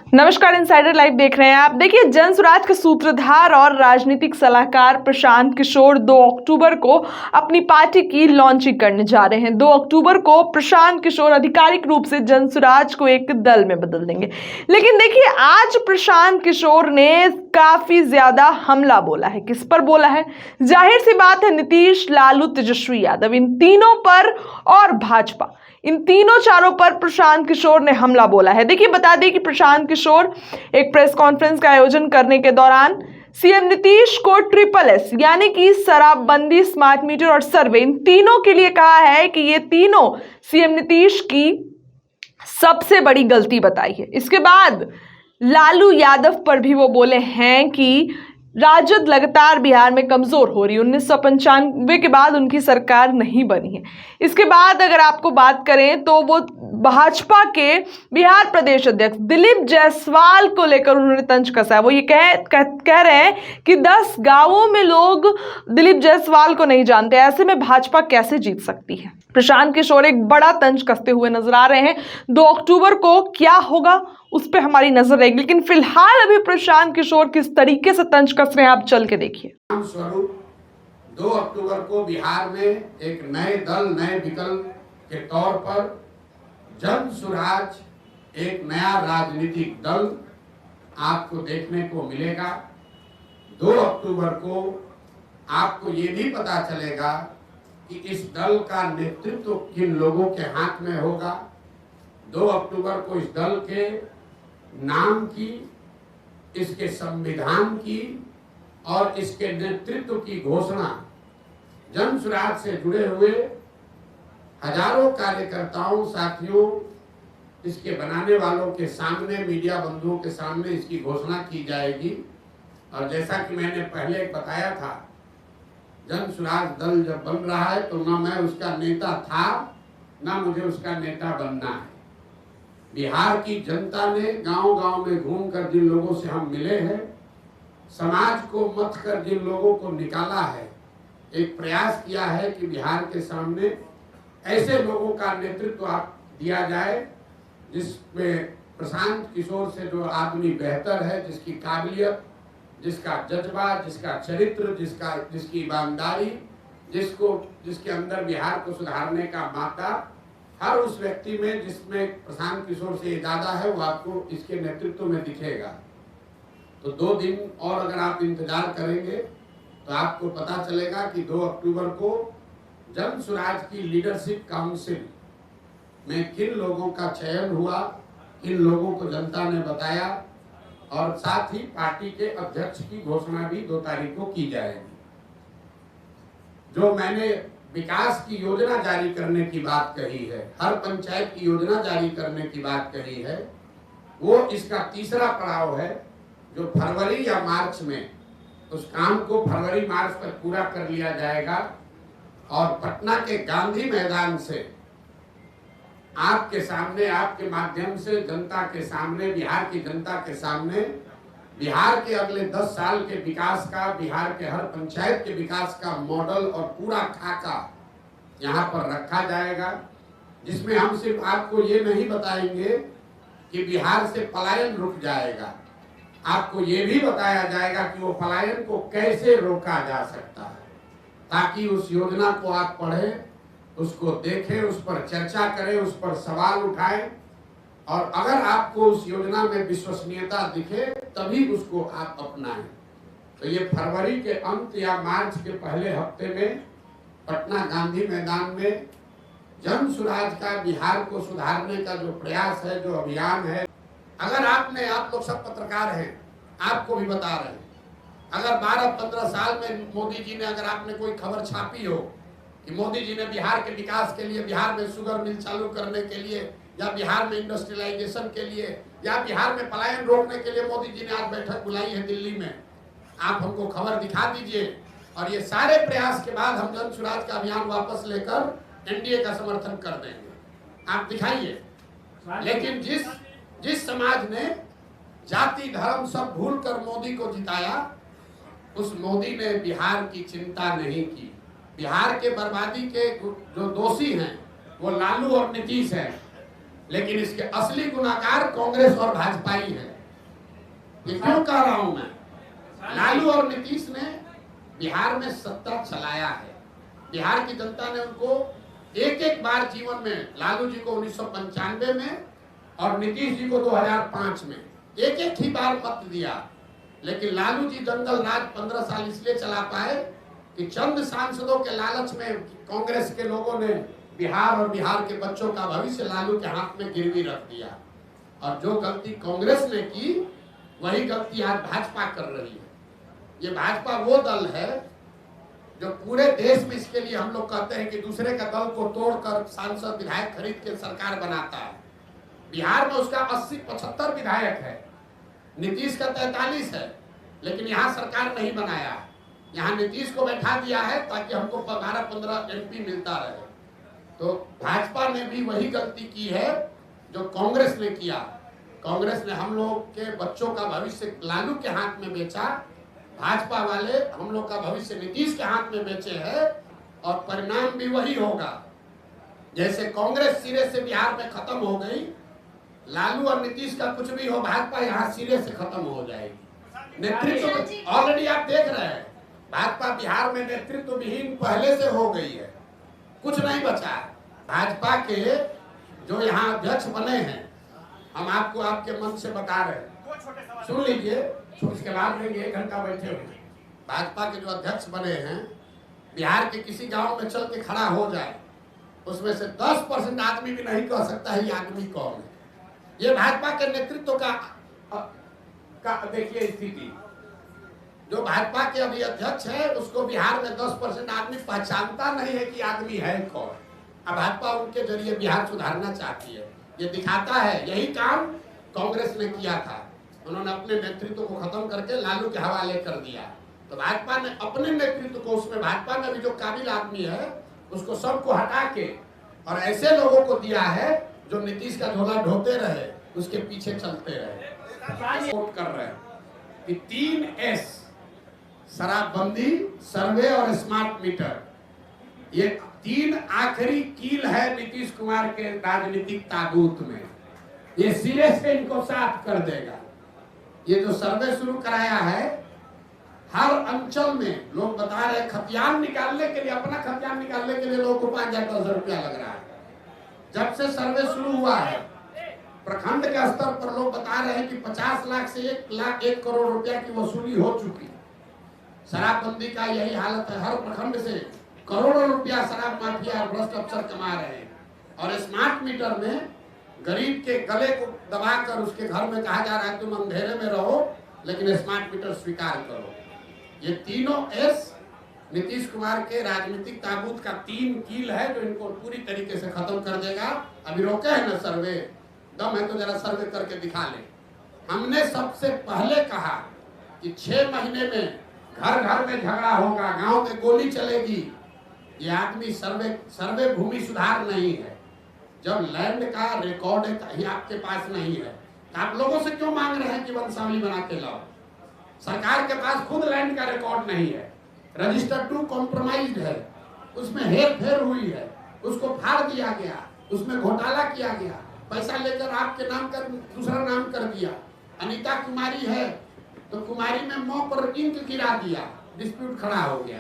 नमस्कार, insider live देख रहे हैं आप। देखिए, जनसुराज के सूत्रधार और राजनीतिक सलाहकार प्रशांत किशोर 2 अक्टूबर को अपनी पार्टी की लॉन्चिंग करने जा रहे हैं। 2 अक्टूबर को प्रशांत किशोर आधिकारिक रूप से जनसुराज को एक दल में बदल देंगे। लेकिन देखिए, आज प्रशांत किशोर ने काफी ज्यादा हमला बोला है। किस पर बोला है? जाहिर सी बात है, नीतीश, लालू, तेजस्वी यादव, इन तीनों पर और भाजपा, इन तीनों चारों पर प्रशांत किशोर ने हमला बोला है। देखिए, बता दें कि प्रशांत किशोर एक प्रेस कॉन्फ्रेंस का आयोजन करने के दौरान सीएम नीतीश को SSS यानी कि शराबबंदी, स्मार्ट मीटर और सर्वे, इन तीनों के लिए कहा है कि ये तीनों सीएम नीतीश की सबसे बड़ी गलती बताई है। इसके बाद लालू यादव पर भी वो बोले हैं कि राजद लगातार बिहार में कमजोर हो रही है। 1995 के बाद उनकी सरकार नहीं बनी है। इसके बाद अगर आपको बात करें तो वो भाजपा के बिहार प्रदेश अध्यक्ष दिलीप जायसवाल को लेकर उन्होंने तंज कसा है। वो ये कह रहे हैं कि 10 गांवों में लोग दिलीप जायसवाल को नहीं जानते, ऐसे में भाजपा कैसे जीत सकती है। प्रशांत किशोर एक बड़ा तंज कसते हुए नजर आ रहे हैं। 2 अक्टूबर को क्या होगा उस पर हमारी नजर रहेगी, लेकिन फिलहाल अभी प्रशांत किशोर किस तरीके से तंज कस रहे हैं आप चल के देखिए। स्वरूप 2 अक्टूबर को बिहार में एक नए दल, नए विकल्प के तौर पर जनसुराज एक नया राजनीतिक दल आपको देखने को मिलेगा। 2 अक्टूबर को आपको ये भी पता चलेगा कि इस दल का नेतृत्व किन लोगों के हाथ में होगा। 2 अक्टूबर को इस दल के नाम की, इसके संविधान की और इसके नेतृत्व की घोषणा जनसुराज से जुड़े हुए हजारों कार्यकर्ताओं, साथियों, इसके बनाने वालों के सामने, मीडिया बंधुओं के सामने इसकी घोषणा की जाएगी। और जैसा कि मैंने पहले बताया था, जनसुराज दल जब बन रहा है तो ना मैं उसका नेता था, ना मुझे उसका नेता बनना है। बिहार की जनता ने गांव-गांव में घूमकर जिन लोगों से हम मिले हैं, समाज को मत कर जिन लोगों को निकाला है, एक प्रयास किया है कि बिहार के सामने ऐसे लोगों का नेतृत्व आप दिया जाए जिसमें प्रशांत किशोर से जो आदमी बेहतर है, जिसकी काबिलियत, जिसका जज्बा, जिसका चरित्र, जिसकी ईमानदारी, जिसके अंदर बिहार को सुधारने का माता, हर उस व्यक्ति में जिसमें प्रशांत किशोर से ज्यादा है, वो आपको इसके नेतृत्व में दिखेगा। तो 2 दिन और अगर आप इंतजार करेंगे तो आपको पता चलेगा कि 2 अक्टूबर को जनसुराज की लीडरशिप काउंसिल में किन लोगों का चयन हुआ, किन लोगों को जनता ने बताया, और साथ ही पार्टी के अध्यक्ष की घोषणा भी 2 तारीख को की जाएगी। जो मैंने विकास की योजना जारी करने की बात कही है, हर पंचायत की योजना जारी करने की बात कही है, वो इसका तीसरा पड़ाव है जो फरवरी या मार्च में उस काम को फरवरी-मार्च तक पूरा कर लिया जाएगा। और पटना के गांधी मैदान से आपके सामने, आपके माध्यम से जनता के सामने, बिहार की जनता के सामने, बिहार के अगले 10 साल के विकास का, बिहार के हर पंचायत के विकास का मॉडल और पूरा खाका यहाँ पर रखा जाएगा, जिसमें हम सिर्फ आपको ये नहीं बताएंगे कि बिहार से पलायन रुक जाएगा, आपको ये भी बताया जाएगा कि वो पलायन को कैसे रोका जा सकता है, ताकि उस योजना को आप पढ़ें, उसको देखें, उस पर चर्चा करें, उस पर सवाल उठाएं, और अगर आपको उस योजना में विश्वसनीयता दिखे तभी उसको आप अपनाएं। तो ये फरवरी के अंत या मार्च के पहले हफ्ते में पटना गांधी मैदान में जनसुराज का बिहार को सुधारने का जो प्रयास है, जो अभियान है, अगर आप लोग सब पत्रकार हैं, आपको भी बता रहे हैं, अगर 12-15 साल में मोदी जी ने, अगर आपने कोई खबर छापी हो कि मोदी जी ने बिहार के विकास के लिए, बिहार में शुगर मिल चालू करने के लिए, या बिहार में इंडस्ट्रियलाइजेशन के लिए, या बिहार में पलायन रोकने के लिए मोदी जी ने आज बैठक बुलाई है दिल्ली में, आप हमको खबर दिखा दीजिए। और ये सारे प्रयास के बाद हम जनसुराज का अभियान वापस लेकर एनडीए का समर्थन कर देंगे, आप दिखाइए। लेकिन जिस समाज ने जाति धर्म सब भूल कर मोदी को जिताया, उस मोदी ने बिहार की चिंता नहीं की। बिहार के बर्बादी के जो दोषी हैं वो लालू और नीतीश हैं, लेकिन इसके असली गुनाहगार कांग्रेस और भाजपा ही है। ये क्यों कह रहा हूं मैं? लालू और नीतीश ने बिहार में सत्ता चलाया है। बिहार की जनता ने उनको एक एक बार जीवन में, लालू जी को 1995 में और नीतीश जी को 2005 में एक एक ही बार मत दिया। लेकिन लालू जी दंगल राज 15 साल इसलिए चला पाए कि चंद सांसदों के लालच में कांग्रेस के लोगों ने बिहार और बिहार के बच्चों का भविष्य लालू के हाथ में गिरवी रख दिया। और जो गलती कांग्रेस ने की वही गलती आज भाजपा कर रही है। ये भाजपा वो दल है जो पूरे देश में, इसके लिए हम लोग कहते हैं कि दूसरे का दल को तोड़कर सांसद विधायक खरीद के सरकार बनाता है। बिहार में उसका 80-75 विधायक है, नीतीश का 43 है, लेकिन यहाँ सरकार नहीं बनाया। यहाँ नीतीश को बैठा दिया है ताकि हमको 12-15 MP मिलता रहे। तो भाजपा ने भी वही गलती की है जो कांग्रेस ने किया। कांग्रेस ने हम लोग के बच्चों का भविष्य लालू के हाथ में बेचा, भाजपा वाले हम लोग का भविष्य नीतीश के हाथ में बेचे हैं, और परिणाम भी वही होगा। जैसे कांग्रेस सिरे से बिहार में खत्म हो गई, लालू और नीतीश का कुछ भी हो, भाजपा यहाँ सिरे से खत्म हो जाएगी। नेतृत्व ऑलरेडी आप देख रहे हैं, भाजपा बिहार में नेतृत्व विहीन पहले से हो गई है, कुछ नहीं बचा है। भाजपा के जो यहाँ अध्यक्ष बने हैं, हम आपको आपके मन से बता रहे हैं, सुन लीजिए, उसके बाद लेंगे, 1 घंटा बैठे हुए। भाजपा के जो अध्यक्ष बने हैं, बिहार के किसी गांव में चल के खड़ा हो जाए, उसमें से 10% आदमी भी नहीं कह सकता है ये आदमी कौन है। ये भाजपा के नेतृत्व का देखिए स्थिति। जो भाजपा के अभी अध्यक्ष है उसको बिहार में 10% आदमी पहचानता नहीं है कि आदमी है कौन। अब भाजपा उनके जरिए बिहार सुधारना चाहती है, ये दिखाता है। यही काम कांग्रेस ने किया था, उन्होंने अपने नेतृत्व को खत्म करके लालू के हवाले कर दिया। तो भाजपा ने अपने नेतृत्व को, उसमें भाजपा में भी जो काबिल आदमी है उसको सबको हटा के और ऐसे लोगों को दिया है जो नीतीश का झोला ढोते रहे, उसके पीछे चलते रहे। वोट कर रहे हैं कि 3S, शराबबंदी, सर्वे और स्मार्ट मीटर, ये 3 आखिरी कील है नीतीश कुमार के राजनीतिक ताबूत में। ये सिरे से इनको साफ कर देगा। ये जो सर्वे शुरू कराया है, हर अंचल में लोग बता रहे खतियान निकालने के लिए, अपना खतियान निकालने के लिए लोगों को 5,000-10,000 रुपया लग रहा है। जब से सर्वे शुरू हुआ है, प्रखंड के स्तर पर लोग बता रहे हैं कि 50 लाख से 1 करोड़ रुपया की वसूली हो चुकी। शराबबंदी का यही हालत है, हर प्रखंड से करोड़ों रुपया शराब माफिया और भ्रष्ट अफसर कमा रहे हैं। और स्मार्ट मीटर में गरीब के गले को दबाकर उसके घर में कहा जा रहा है तुम अंधेरे में रहो लेकिन स्मार्ट मीटर स्वीकार करो। ये तीनों एस नीतीश कुमार के राजनीतिक ताबूत का 3 कील है जो इनको पूरी तरीके से खत्म कर देगा। अभी रोके है ना सर्वे, दम है तो जरा सर्वे करके दिखा ले। हमने सबसे पहले कहा कि 6 महीने में घर घर में झगड़ा होगा, गांव में गोली चलेगी। ये आदमी सर्वे भूमि सुधार नहीं है। जब लैंड का रिकॉर्ड कहीं आपके पास नहीं है तो आप लोगों से क्यों मांग रहे हैं कि वंशावली बना के लाओ? सरकार के पास खुद लैंड का रिकॉर्ड नहीं है, रजिस्टर 2 कॉम्प्रोमाइज्ड है, उसमें हेर फेर हुई है, उसको फाड़ दिया गया, उसमें घोटाला किया गया, पैसा लेकर आपके नाम कर दूसरा नाम कर दिया। अनीता कुमारी है तो कुमारी में मौ पर इंक गिरा दिया, डिस्प्यूट खड़ा हो गया।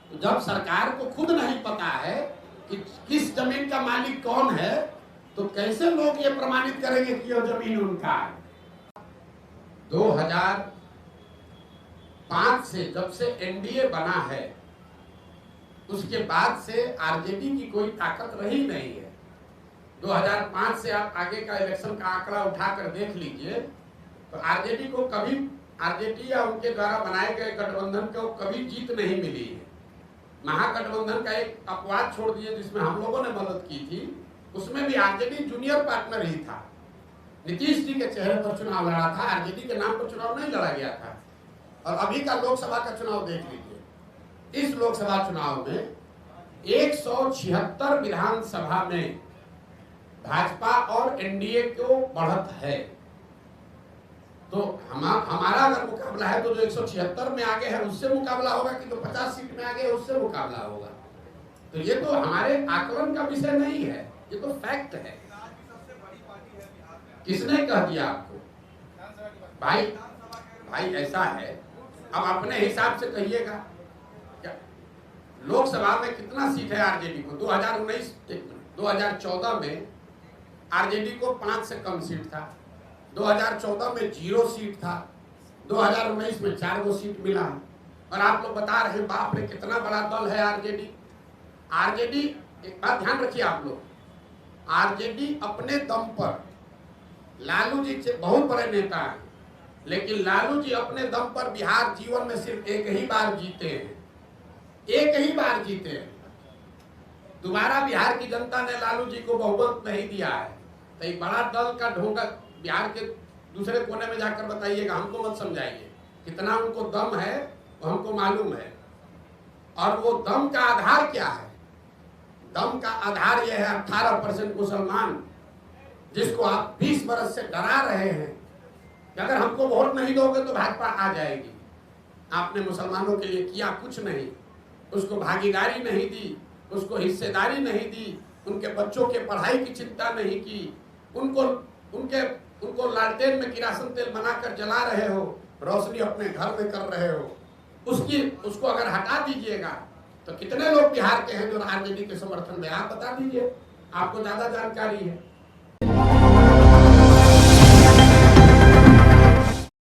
तो जब सरकार को खुद नहीं पता है कि किस जमीन का मालिक कौन है तो कैसे लोग ये प्रमाणित करेंगे कि यह जमीन उनका है? 2005 से जब से एनडीए बना है उसके बाद से आरजेडी की कोई ताकत रही नहीं है। 2005 से आप आगे का इलेक्शन का आंकड़ा उठाकर देख लीजिए तो आरजेडी को कभी, आरजेडी या उनके द्वारा बनाए गए गठबंधन को कभी जीत नहीं मिली है। महागठबंधन का एक अपवाद छोड़ दिए जिसमें हम लोगों ने मदद की थी, उसमें भी आरजेडी जूनियर पार्टनर ही था। नीतीश जी के चेहरे पर चुनाव लड़ा था, आरजेडी के नाम पर चुनाव नहीं लड़ा गया था। और अभी का लोकसभा का चुनाव देख लीजिए, इस लोकसभा चुनाव में 176 विधानसभा में भाजपा और एनडीए को बढ़त है। तो हमारा अगर मुकाबला है तो जो 176 में आगे है उससे मुकाबला होगा कि जो 50 सीट में आगे है उससे मुकाबला होगा। तो ये तो हमारे आकलन का विषय नहीं है, ये तो फैक्ट है। किसने कह दिया आपको? भाई भाई ऐसा है, अब अपने हिसाब से कहिएगा क्या लोकसभा में कितना सीट है आरजेडी को? 2014 में आरजेडी को 5 से कम सीट था, 2014 में 0 सीट था, 2019 में 4 सीट मिला। और आप लोग बता रहे हैं बाप रे कितना बड़ा दल है आरजेडी। आरजेडी, एक बात ध्यान रखिए आप लोग, आरजेडी अपने दम पर, लालू जी से बहुत बड़े नेता हैं, लेकिन लालू जी अपने दम पर बिहार जीवन में सिर्फ एक ही बार जीते हैं, एक ही बार जीते हैं। दोबारा बिहार की जनता ने लालू जी को बहुमत नहीं दिया है। तो एक बड़ा दल का ढोंगा बिहार के दूसरे कोने में जाकर बताइएगा, हमको मत समझाइए। कितना उनको दम है वो हमको मालूम है। और वो दम का आधार क्या है? दम का आधार यह है 18% मुसलमान, जिसको आप 20 बरस से डरा रहे हैं कि अगर हमको वोट नहीं दोगे तो भाजपा आ जाएगी। आपने मुसलमानों के लिए किया कुछ नहीं, उसको भागीदारी नहीं दी, उसको हिस्सेदारी नहीं दी, उनके बच्चों के पढ़ाई की चिंता नहीं की, उनको लालटेन में किरासन तेल बनाकर जला रहे हो, रोशनी अपने घर में कर रहे हो। उसको अगर हटा दीजिएगा तो कितने लोग बिहार के हैं जो आरजेडी के समर्थन में, आप बता दीजिए, आपको ज्यादा जानकारी है।